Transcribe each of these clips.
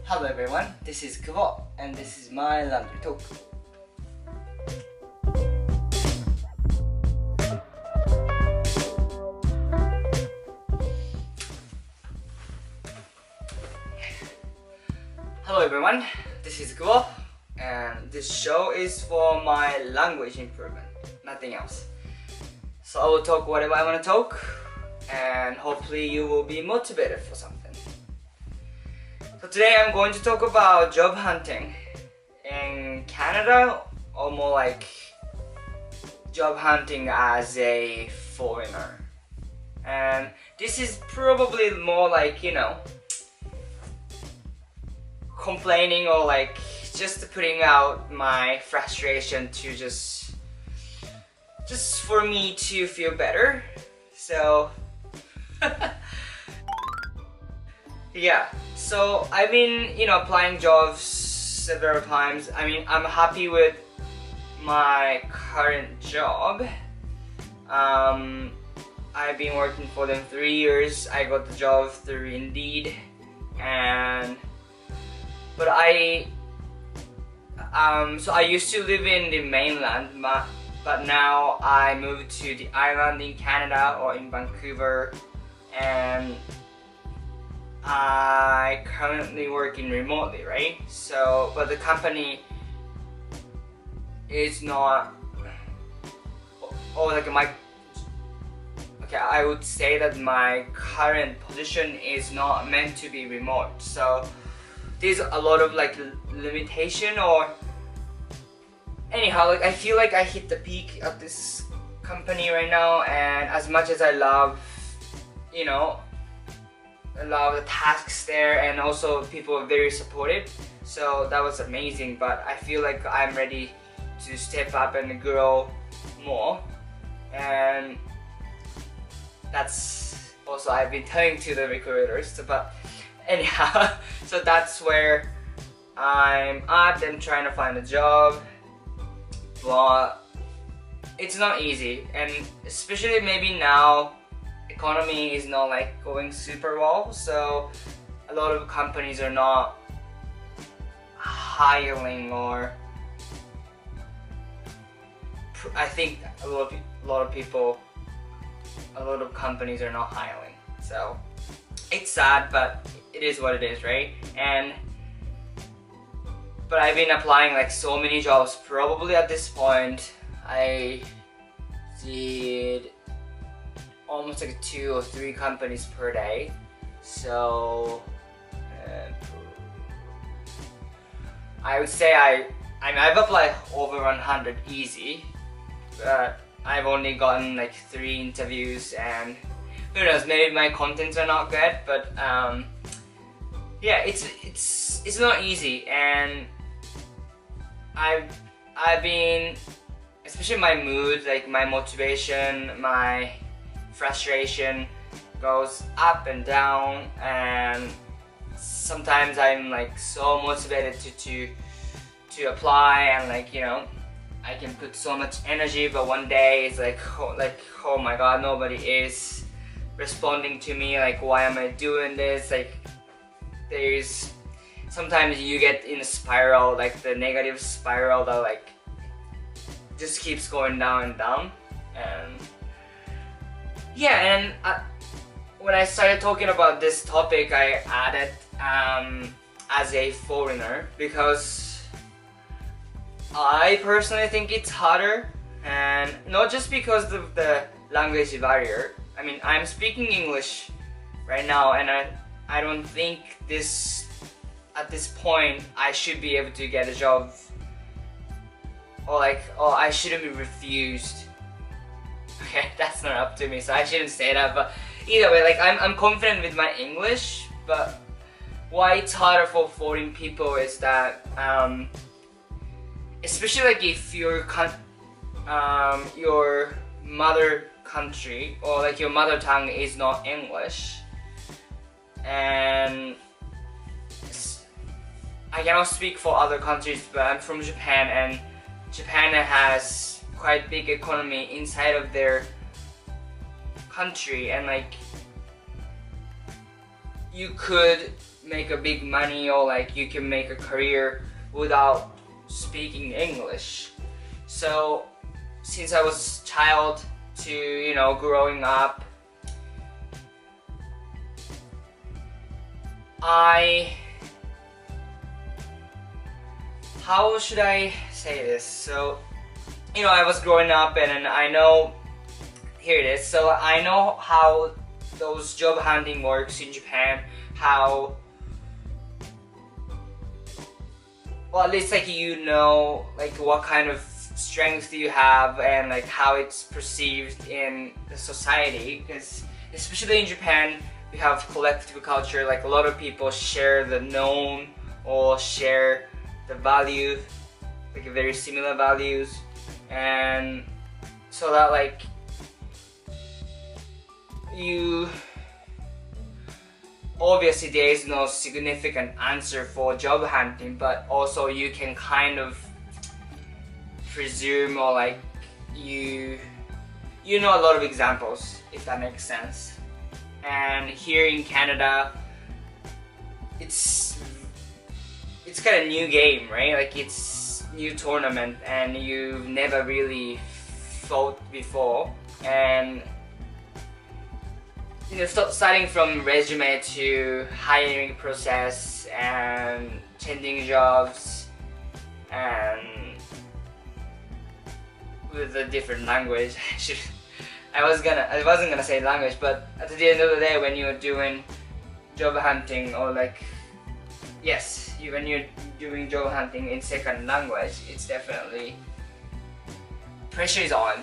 Hello everyone, this is Kubo and this is my laundry talk. Hello everyone, this is Kubo and this show is for my language improvement, nothing else. So I will talk whatever I want to talk and hopefully you will be motivated for something. So today I'm going to talk about job hunting in Canada, or more like job hunting as a foreigner. And this is probably more like, complaining or like just putting out my frustration to just for me to feel better. So yeah, so I've been applying jobs several times. I mean, I'm happy with my current job. I've been working for them 3 years. I got the job through Indeed, but I used to live in the mainland, but now I moved to the island in Canada, or in Vancouver, and I currently working remotely, right? So, but the company is not, I would say that my current position is not meant to be remote. So there's a lot of like limitation, or anyhow, like I feel like I hit the peak at this company right now, and as much as I love the tasks there, and also people are very supportive, so that was amazing. But I feel like I'm ready to step up and grow more, and that's also I've been telling to the recruiters. But anyhow, so that's where I'm at. I'm trying to find a job, but it's not easy, and especially maybe now economy is not like going super well, so a lot of companies are not hiring, or I think a lot of companies are not hiring. So it's sad, but it is what it is, right? But I've been applying like so many jobs. Probably at this point I did almost like 2 or 3 companies per day. So I would say I've applied over 100 easy, but I've only gotten like 3 interviews, and who knows, maybe my contents are not good, but yeah, it's not easy. And I've been, especially my mood, like my motivation, my frustration goes up and down, and sometimes I'm like so motivated to apply, and I can put so much energy, but one day it's like oh my god, nobody is responding to me. Like, why am I doing this? Like, there's sometimes you get in a spiral, like the negative spiral that like just keeps going down and down. And yeah, and when I started talking about this topic, I added as a foreigner, because I personally think it's harder, and not just because of the language barrier. I mean, I'm speaking English right now, and I don't think at this point I should be able to get a job, or I shouldn't be refused. Okay, that's not up to me, so I shouldn't say that. But either way, like I'm confident with my English, but why it's harder for foreign people is that especially like if your mother country, or like your mother tongue is not English, and I cannot speak for other countries, but I'm from Japan, and Japan has quite big economy inside of their country, and like you could make a big money, or like you can make a career without speaking English. So since I was child to, you know, growing up, how should I say this? So, you know, I was growing up and I know, here it is. So I know how those job hunting works in Japan, how, well, at least like you know, like what kind of strengths do you have and like how it's perceived in the society, because especially in Japan we have collective culture, like a lot of people share the known or share the value, like very similar values, and so that like you, obviously there is no significant answer for job hunting, but also you can kind of presume, or like you know a lot of examples, if that makes sense. And here in Canada, it's kind of new game, right? Like it's new tournament and you've never really fought before, and you know, starting from resume to hiring process and changing jobs and with a different language. I wasn't gonna say language, but at the end of the day, when you're doing job hunting, or like, yes, when you're doing job hunting in second language, it's definitely, pressure is on,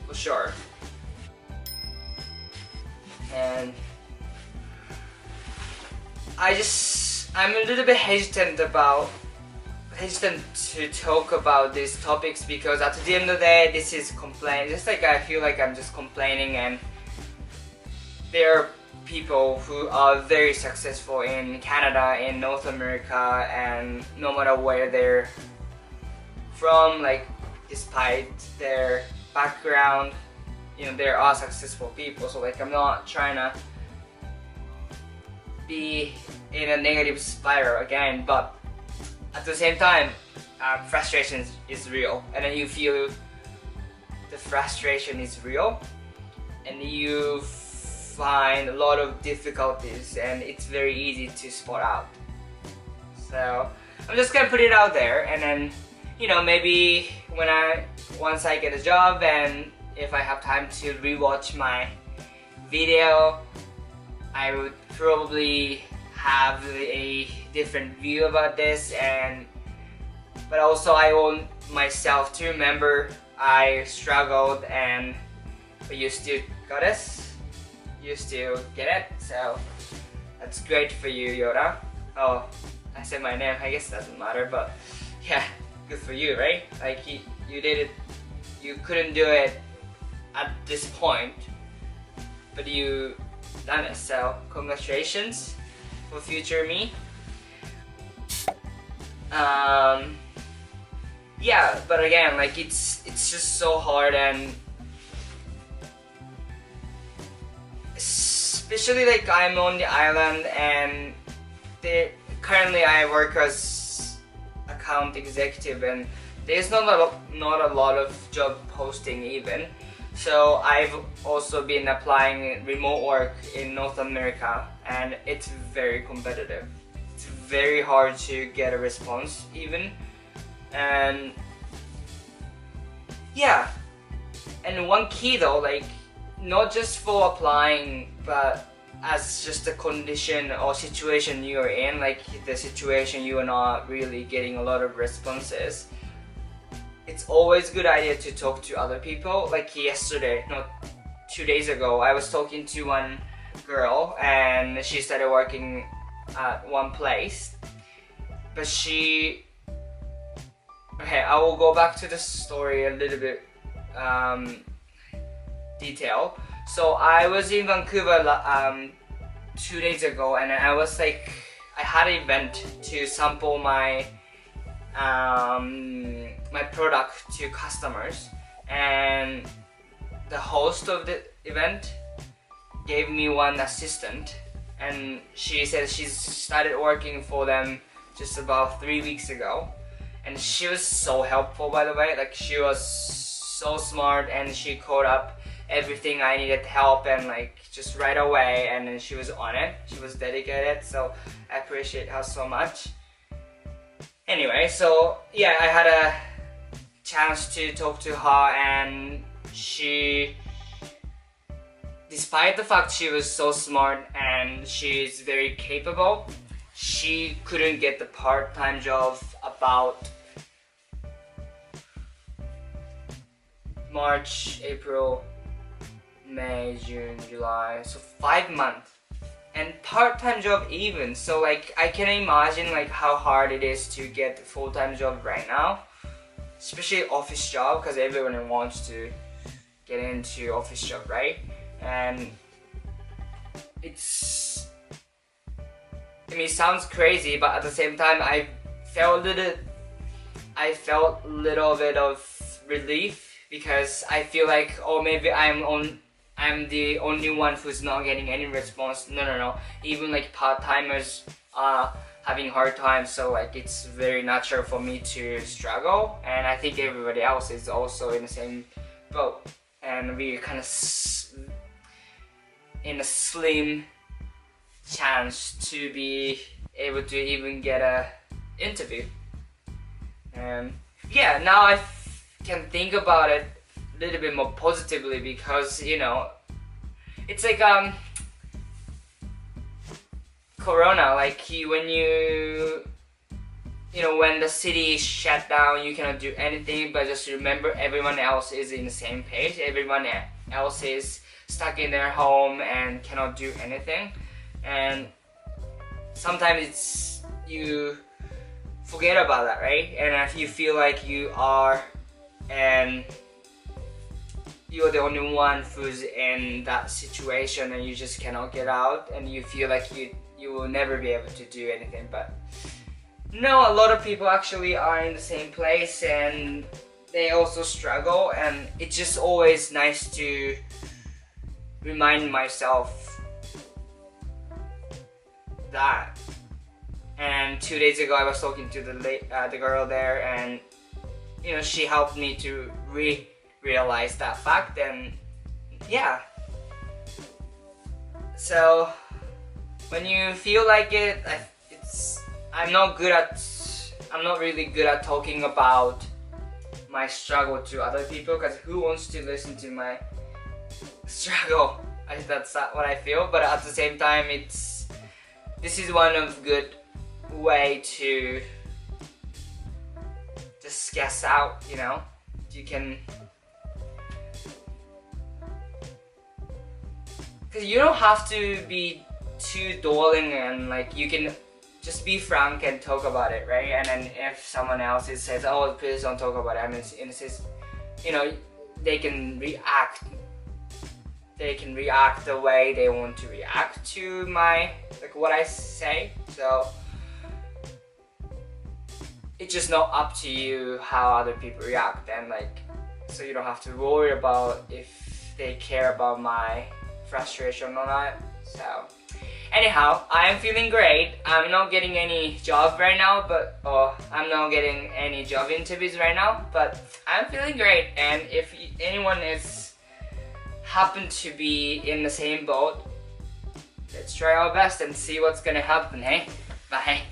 for sure. And I'm a little bit hesitant to talk about these topics, because at the end of the day, this is complaint. Just like I feel like I'm just complaining, and there are people who are very successful in Canada, in North America, and no matter where they're from, like despite their background, you know, there are successful people. So like I'm not trying to be in a negative spiral again, but at the same time, frustration is real, and then you feel the frustration is real, and you find a lot of difficulties, and it's very easy to spot out. So I'm just gonna put it out there, and then, you know, maybe once I get a job, and if I have time to rewatch my video, I would probably have a different view about this, but also I want myself to remember I struggled, but you still got this, you still get it, so that's great for you, Yoda. Oh, I said my name, I guess it doesn't matter, but yeah, good for you, right? Like you did it, you couldn't do it at this point, but you done it, so congratulations for future me. Yeah, but again, like it's just so hard, and especially like I'm on the island, and currently I work as account executive, and there's not a lot of job posting even. So I've also been applying remote work in North America, and it's very competitive. It's very hard to get a response even, and yeah. And one key though, like not just for applying, but as just a condition or situation you're in, like the situation you are not really getting a lot of responses, it's always a good idea to talk to other people. Like yesterday, no, 2 days ago, I was talking to one girl, and she started working at one place, but okay, I will go back to the story a little bit detail. So I was in Vancouver 2 days ago, and I was like, I had an event to sample my my product to customers, and the host of the event gave me one assistant, and she said she's started working for them just about 3 weeks ago. And she was so helpful, by the way. Like, she was so smart, and she called up everything I needed help, and like just right away, and then she was on it. She was dedicated, so I appreciate her so much. Anyway, so yeah, I had a chance to talk to her, and she, despite the fact she was so smart and she's very capable, she couldn't get the part-time job about March, April, May, June, July, so 5 months. And part-time job even, so like I can imagine like how hard it is to get a full-time job right now, especially office job, because everyone wants to get into office job, right? And it's, I mean, it sounds crazy, but at the same time I felt a little bit of relief, because I feel like, oh, maybe I'm the only one who's not getting any response. No. Even like part-timers are having hard time, so like it's very natural for me to struggle, and I think everybody else is also in the same boat, and we're kind of in a slim chance to be able to even get a interview. And yeah, now I can think about it a little bit more positively, because you know, it's like Corona, like when when the city is shut down, you cannot do anything, but just remember everyone else is in the same page. Everyone else is stuck in their home and cannot do anything, and sometimes it's, you forget about that, right? And if you feel like you are, and you're the only one who's in that situation, and you just cannot get out, and you feel like you will never be able to do anything. But no, a lot of people actually are in the same place, and they also struggle, and it's just always nice to remind myself that. And 2 days ago I was talking to the girl there, and you know, she helped me to realize that fact. And yeah, so when you feel like it, I'm not really good at talking about my struggle to other people, because who wants to listen to my struggle? That's not what I feel. But at the same time, this is one of good way to just guess out, you know. You can, because you don't have to be too darling, and like you can just be frank and talk about it, right? And then if someone else says, oh, please don't talk about it, I mean, it's, you know, they can react the way they want to react to what I say. So it's just not up to you how other people react, and like, so you don't have to worry about if they care about my frustration or not. So anyhow, I am feeling great. I'm not getting any job right now, I'm not getting any job interviews right now, but I'm feeling great. And if anyone happen to be in the same boat, let's try our best and see what's gonna happen, hey? Bye.